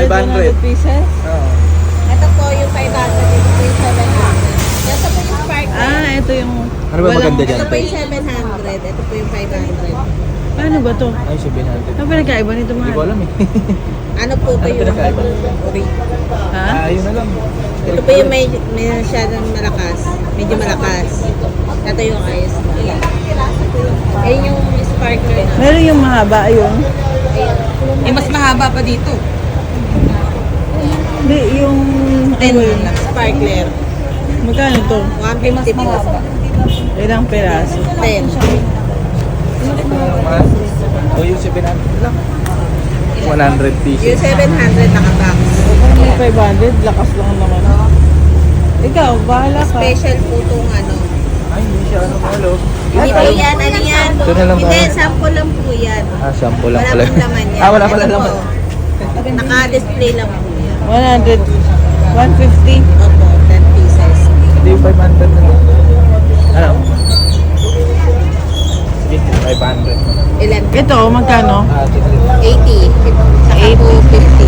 500 pieces? Oo. Ito po yung 500, ito po yung 700. Ito po yung sparkler. Ah, ito yung... Ano ba maganda dyan? Ito po yung 700, ito po yung 500. Ano ba to? Ay, 700. Ano pinagkaiba nito, Hindi mahal? ko alam eh. Ano po ito Ano yung pinagkaiba? ori? Ha? Yun na lang. Ito po yung may masyadong malakas. Medyo malakas. Ito yung ayos. Ayun yung sparkler na. Meron yung mahaba, ayun. Eh, mas mahaba pa dito. Hindi, yung... 10 lang. Sparkler. Magkano to? 150 po. Ilang peraso? 10. O yung 700 lang. 100 pieces. Yung 700 nakabox. Yung 500, lakas lang naman. Ikaw, bahala ka. Special po itong ano. Ay, hindi siya ano malo. Hindi po yan, ano yan? Ito na lang ba? Hindi, sample lang po yan. Sample lang Wala pala. pong laman yan. Wala pala Ito laman. po, naka-display lang po yan. 100. 150. Opo, 10 pieces. Hindi yung 500 na lang. Ano? Sige, 500. Ilan? Ito, magkano? 80. Saka po 50.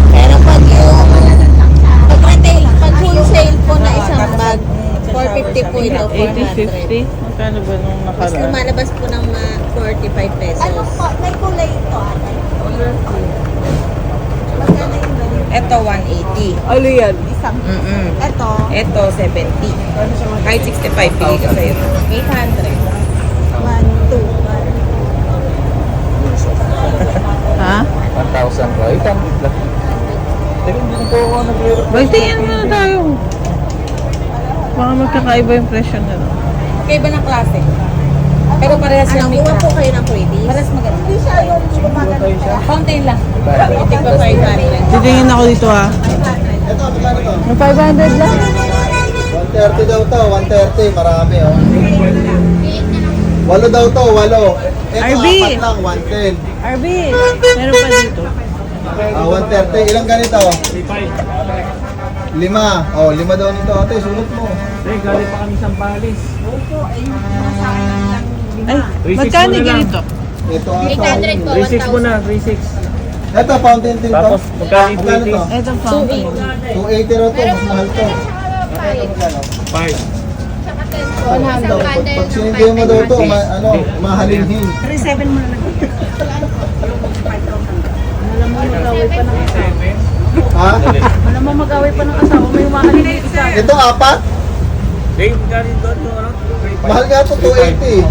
Pero pag yung pag retail, pag wholesale po na isang bag, 450 po ito, 400. 80, 50. Magkano ba nung Mas nakaraan? lumalabas po ng 45 pesos. Ano po? May kulay ito. Magkano yung ganun? Ito, 180. Ano yan? Isang. Ito? Ito, 70. Kahit 65, bigay ko sa'yo. 800. 1, 2, Ha? 1,000 ko. 800 lang. Pero hindi na po ako nag-repair. Magtingin muna tayo. Baka magkakaiba yung presyo na lang. Kaiba ng klase. Pero parehas lang may po kayo ng pretties? Parehas maganda. Hindi siya yung Tayo siya. fountain lang. Bye. Ito pa 500. Titingin ako dito ha. Ito, magkano to? Yung 500 lang. 130 daw to, 130, marami oh. 8 daw to, 8. Ito, RB. 4 lang, 110. RB, meron pa dito. 130, ilang ganito? 5. 5. Oh, 5 daw nito ate, sulat mo. Galing pa kami sa Palis. Ay, 36 magkano muna lang. ganito? Ito ata. 800 po, 36 muna, 36. Ito, fountain din to. Tapos, magkano yung Magkano to? Itong fountain. 280 raw to, mas mahal to. Ito magkano? 5. Pag sinigay mo daw to, mahalinhin. 37 mo na Ha? Alam mo mag-away pa ng asawa mo yung mahalin na isa. Ito, 4? Dave, magkano doon to? Ano? Mahal nga to, 280.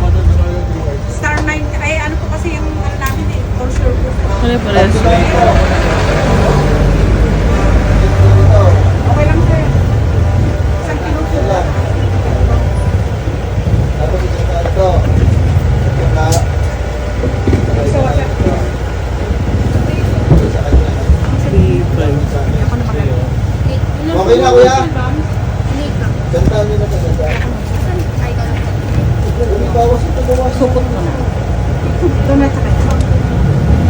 Star 9, ay ano po kasi yung ano namin eh, brochure po. Pare-pares. Okay lang sir. Isang kilo po. Ito. Okay na kuya. Ganda nyo na ganda. Bawas ito, bawas. Supot mo na. Ito na sa kanya.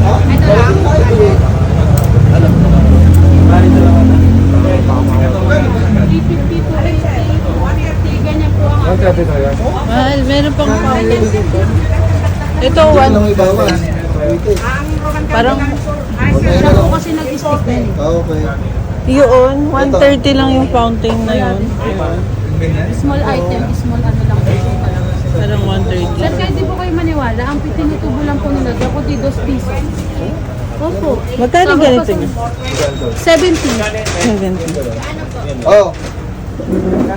Ha? Ito lang? Alam mo naman. Bali na lang ako. Ganyan po ang Magkano to yan? Mahal, meron pang fountain. Ito, Ano one. lang ibawas? Parang, Siya po kasi nag-stick na eh. Okay. yun, 130 lang yung fountain na yun. Small item, small ano lang po. Parang 130. Sir, kahit di po kayo maniwala, ang tinutubo lang po nila, ako di 2 piso. Opo. Magkano ganito niya? 70. 70. Oh,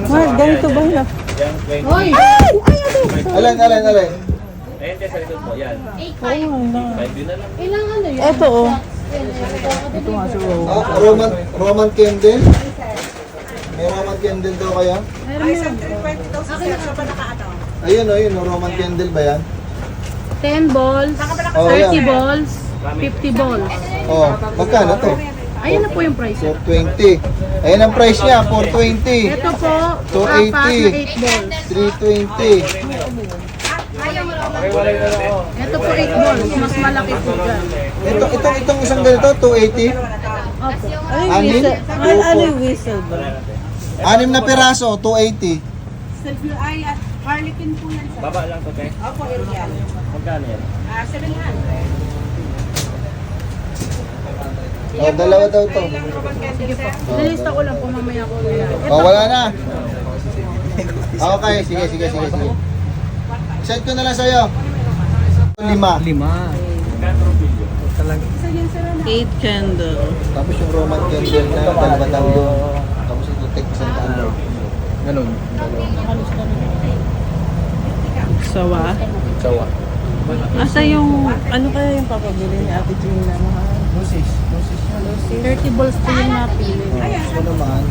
Mahal, ganito ba yun? Hoy! alin. Ayun, sa likod mo. Yan. Oo, na. 5 din na lang. Ilang ano yun? Ito oh. Roman candle. May Roman candle daw kaya? Ayun, Roman candle ba yan? 10 balls, Oh, 30 yan. balls, 50 balls. Oh, magkano to? Ayun na po yung price. 420. Ayun ang price niya, 420. Ito po, 280. apat na 8 balls. 320. Ito po 8 balls, mas malaki po dyan. Itong isang ganito, 280. Opo. Ano yung Anin? whistle? Mahal, ano yung whistle ba? 6 na piraso, 280. Ay, at Harlequin po yan. Baba lang to, te. Opo, Ariel. Magkano yan? 700. Oh, dalawa daw to. Nilista ko lang po mamaya ko. Oh, wala na. Okay, sige. Set ko na lang sa'yo. 5. 8 candle. Tapos yung Roman candle na dalawa daw yun. Tapos ito take isang candle. Ganun. Sawa. Sawa. Asa yung, ano kaya yung papabili ni Ate Gina? Lucis. 30 balls po yung napili. Ito naman.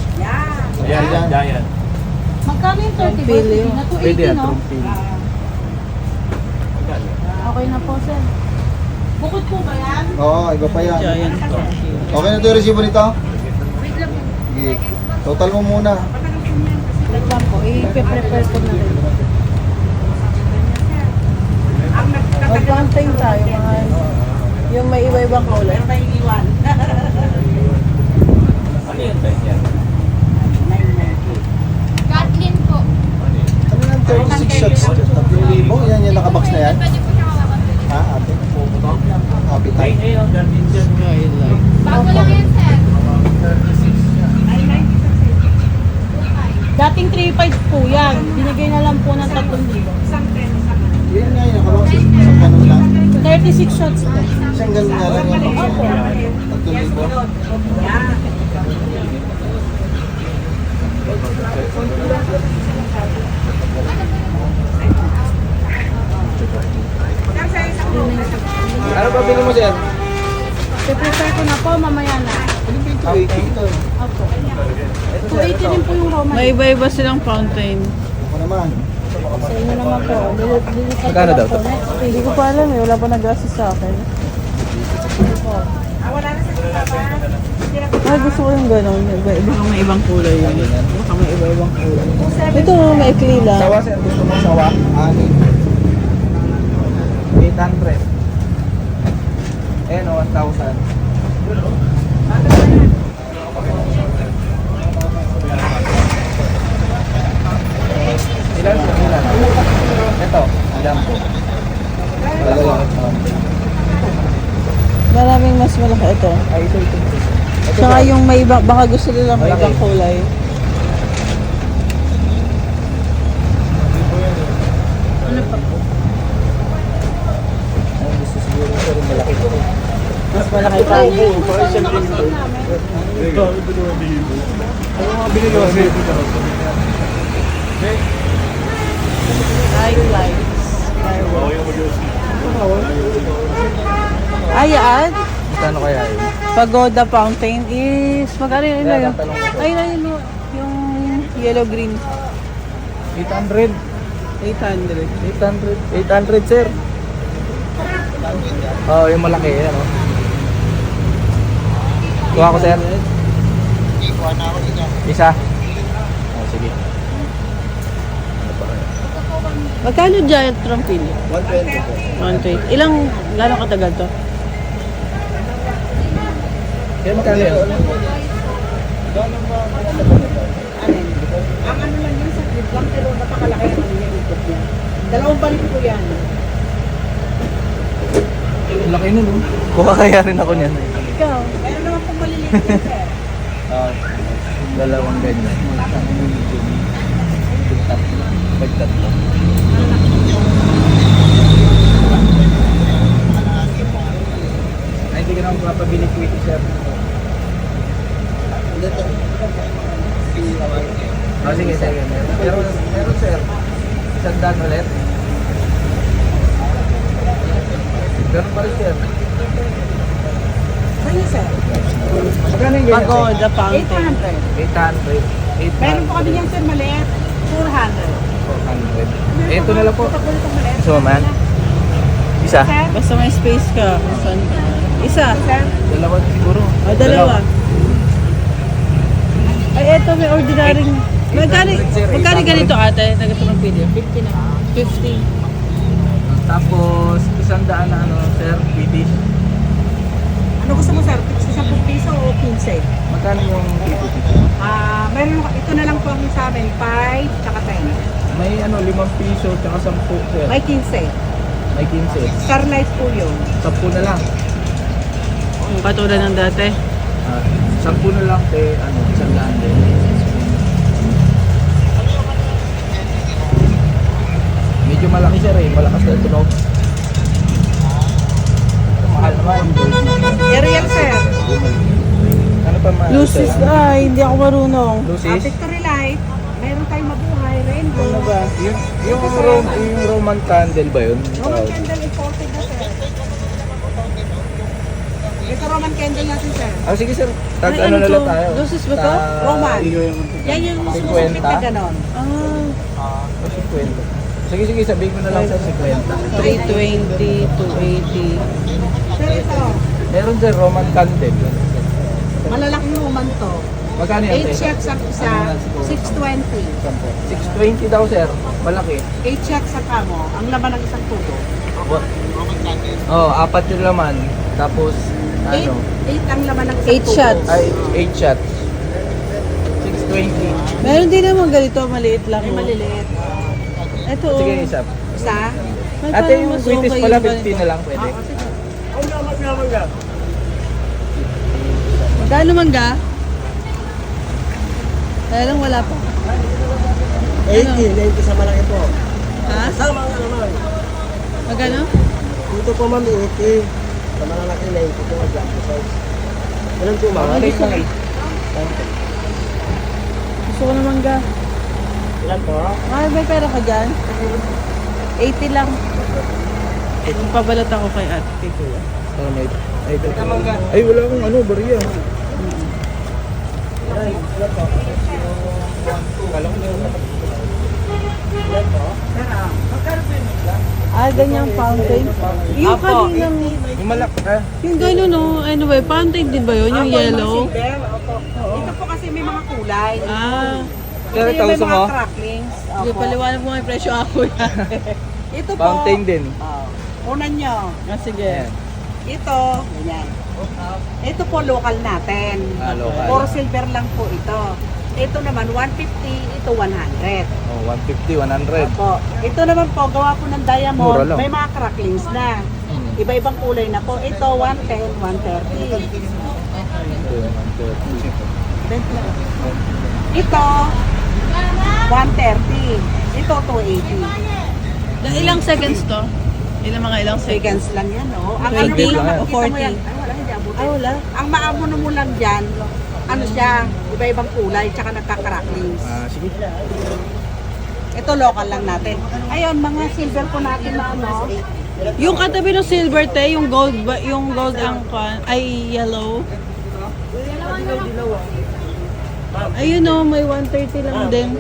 Giant. Magkano yung 30 balls? Pili. Na Pwede 280, yan, no? trumpin. Okay na po, sir. Bukod po ba yan? Oo, iba pa yan. Giant coffee. Okay na ito yung resibo nito? Sige. Total mo muna. Wait lang po, i-prepare ko na rin. Mag-pantay tayo mga yung may iba-ibang kulay. Kathleen po. Ano yan? 36 shots. 3,000. Yan yung nakabox na yan? Pwede po siya kawakan. Ha, ate? Appetite. Bago lang yan, sir. Dating 3.5 po yan. Binigay na lang po ng 3,000. Yan nga yung nakabox. Isang ganun lang. 36 shots po. Isang ganun nga lang yung box. 3,000. Ano ba bili mo, sir? I-prepare ko na po, mamaya na. Ano ba yung 280 ito? Opo. 280 din po yung Roman. May iba-iba silang fountain. Ako naman. Sa inyo naman po. Lilipat Magkano daw to? Hindi ko pa alam eh, wala pa nag-assist sa akin. Ay, gusto ko yung gano'n. Baka may ibang kulay yun. Baka may iba-ibang kulay. Ito, maikli lang. Sawa, sir. Gusto mo sawa? 800. Ayan o, 1,000. Ilan, sir? Ilan? Ito, ilan po? Dalawa. Maraming mas malaki ito. Ay, ito. Saka yung may iba, baka gusto nila may Malaki. ibang kulay. Ay, gusto siguro, sir, yung malaki ko. Mas malaki pa. Highlights. Ayan. Magkano kaya yun? Pagoda Fountain is, magkano yun? Yeah, Yun? tatanong ko, sir. Ayun, ayun, yung yellow-green. 800. 800. 800, sir. Oh, yung malaki, yan, oh. Kuha ko, sir. Isa. Oh, sige. Magkano giant trumpil? 120 po. 120. Ilang, gano'ng katagal to? Kaya magkano yun? Ang ano lang yun sa clip lang, pero napakalaki ang ano yung ikot niya. Dalawang balik po yan. Laki nun, oh. Kuha kaya rin ako niyan. Ikaw. Meron naman pong maliliit yan, sir. Ah, dalawang ganyan. Pagtatlo. Ay, hindi ka naman papabili kwiti, sir. Oh, sige, sige. Meron, sir. Isang daan ulit. Meron pa rin, sir. Ano, sir? Magkano yung ganyan, sir? Pagoda Fountain. 800. 800. Meron po kami niyang sir maliit. 400. 400. Ito na lang po. Gusto mo man? Isa? Sir? Basta may space ka. Saan ka? Isa. Sir? Dalawa siguro. O, dalawa. Ay, eto may ordinary. Magkano ganito ate? Nagatulong video? 50 na. 50. Tapos, 100 na ano, sir, British. Ano gusto mo, sir? 10 piso o 15? Magkano yung British? Meron, ito na lang po ang sa amin. 5, tsaka 10. May ano, 5 piso, tsaka 10, sir. May 15. May 15. Starlight po yun. 10 na lang. Katulad ng dati. 10 na lang te, ano, 100 din. Medyo malaki siya rin, malakas na tunog. Mahal naman. Ariel, sir. Ano pa mahal? Lucis, ay, hindi ako marunong. Lucis? Victory Light. Meron tayong mabuhay. Rainbow. Ano ba? Yung Roman candle ba yun? Roman candle imported na, sir. Ito Roman candle natin, sir. Ah, sige sir. Tag Ay, ano ano na to? lang tayo. Lucis ba to? Roman. Yan yung sumusupit na ganon. Ah, 50. Sige, sabihin ko na lang sa 50. 320, 280. Sir, ito. Meron sir, Roman candle. Malalaking Roman to. Magkano yan? 8 shots ang isa, 620. 620 daw sir. Malaki. 8 shots sa kamo, ang laman ng isang tubo. Oh, 4 yung laman. Tapos, 8 ano? ang laman ng isang 8 tubo. shots. Ay, 8 shots. 620. Meron din naman ganito, maliit lang. May oh. maliliit. Ito, Sige, oh. isa. Isa. Ay, Ate, parang yung mas British okay pala, yung 50 ganito. na lang pwede. Oo, sige. Magkano mangga? Kaya lang wala pa. 80 sa malaki po. Ha? Sama nga naman. Magkano? Dito po ma'am 80. Sa malalaki 90 po ang jumbo size. Ilan po ma'am? Okay, okay. Gusto ko na mangga. Ilan po? Ay, may pera ka dyan? 80 lang. Pabalat ako kay ate. Kay kuya. Oh, may, ay, wala akong ano, bariya. Ah, ganyang fountain. Yung kaninang, Yung malak, ha? yung gano'n no, ano ba, fountain din ba yun? Yung yellow? Silver, opo. Ito po kasi may mga kulay. Ah, Pero Ito yung may tauso mga mo? cracklings. hindi Opo. paliwanag mo yung presyo ako yan. Ito po. Fountain din. Unan nyo. Ah, sige. Ayan. Ito. Ganyan. Ito po local natin. Ah, local. Puro silver lang po ito. Ito naman 150, ito 100. Oh, 150, 100. Opo. Ito naman po, gawa po ng Mura diamond. lang. May mga cracklings na. Iba-ibang kulay na po. Ito 110, 130. Ito 130. Ito 280. Ilang seconds to? Ilang seconds? Seconds lang yan, no? Ang 20 ano mo lang, o makita mo 40? yan. Ay, wala, hindi abutin. Ah, wala. Ang maamono mo lang dyan, ano siya, iba-ibang kulay, tsaka nagka-cracklings. Ah, sige. Ito local lang natin. Ayun, mga silver po natin na ano. Yung katabi ng silver te, yung gold ba, yung gold ang ay yellow. Ayun oh, may 130 lang din.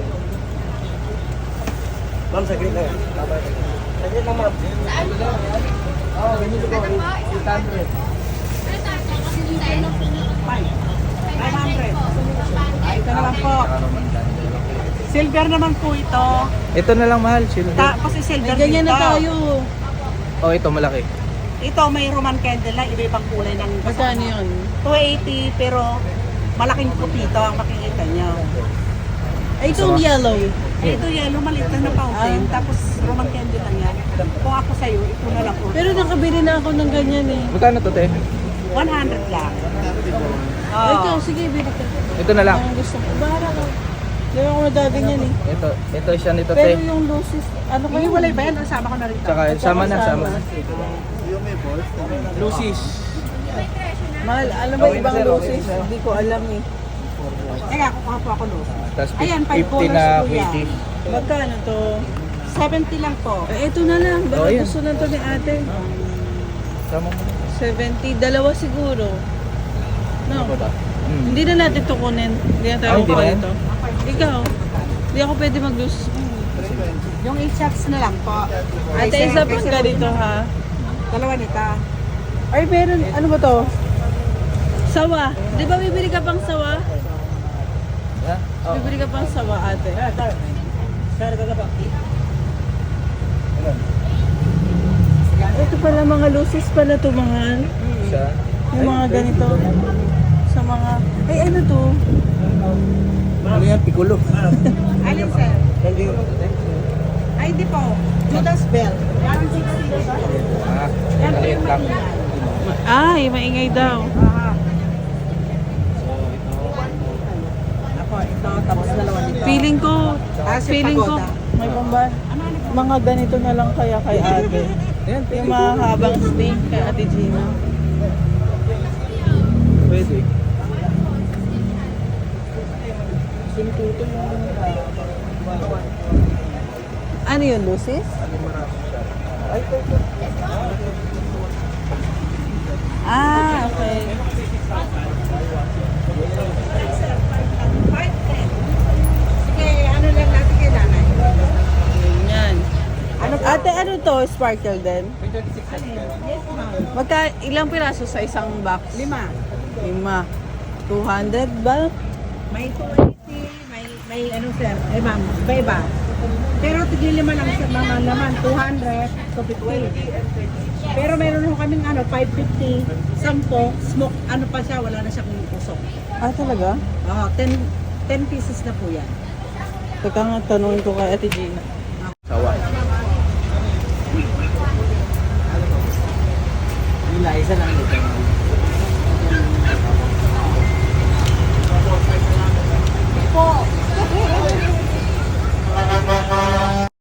Ma'am, saglit lang. Saglit lang ma'am. Ay, 500. Ito naman po. Silver naman po ito. Ito na lang mahal, silver. Kasi silver May ganyan dito. na tayo. Oh, ito malaki. Ito may Roman candle na iba-ibang kulay ng Magkano yun? 280 pero malaking puti ito ang makikita nyo. Ay, itong yellow. Ito yellow, maliit lang na fountain. Tapos Roman candle lang yan. Kung ako sa'yo, ito na lang po. Pero nakabili na ako ng ganyan eh. Magkano to, te? 100 lang. Ay, ikaw, sige, bili ka. Ito na lang. Ang gusto ko. Bahala ka. Hindi ako nagaganyan eh. Ito siya nito, Pero te. yung lucis, ano May kayo? walay ba yan? Sama ko na rin. Tsaka, sama na, sama. Lucis. Mahal, alam ba Okay na, ibang sir, okay lucis? na, sir. Hindi ko alam eh. Teka, kukuha po ako Lucy. Tapos Ayan, 50 5 na dollars po yan. quickie. Magkano to? 70 lang po. Eh, ito na lang. Baka Oh, yan. gusto na to ni ate. Sama mo na. 70, dalawa siguro. No. Ano ba? Hindi na natin to kunin. Hindi na tayo Ah, hindi kukuha na yan? ito. Ikaw, hindi ako pwede mag-lose. Yung 8 shots na lang po. Ate, isa pa ka dito ha. Dalawa nito. Ay, meron, ano ba to? Sawa. Di ba bibili ka pang sawa? Ha? Oh. Bibili ka pang sawa, ate. Ito pala mga lucis pala to mahal. Isa. Yung mga ganito. Sa mga, ay ano to? Ano yan? Piccolo. Alin sir? Ay, di po. Judas Bell. Parang 60 na ba? Ah, maliit lang. Ay, maingay daw. Feeling ko, si feeling ko, Pagoda. may pamba. Mga ganito na lang kaya kay ate. Yung mahabang steak kay Ate Gina. Pwede. Ano yun, Lucis? Ah, okay. Sige, ano lang natin kay nanay. Yan. Ate, ano to? Sparkle din? Ilang piraso sa isang box? 5. 5. 200 ba? May 280, may ano sir, ma'am, iba-iba. Pero tigil 5 lang sa mama naman, 200, 250. Pero meron ho kaming 550, 10, smoke, pa siya, wala na siyang usok. Ah, talaga? 10 pieces na po yan. Teka nga, tanungin ko kay Ate Gina. Sawa. Isa lang ito.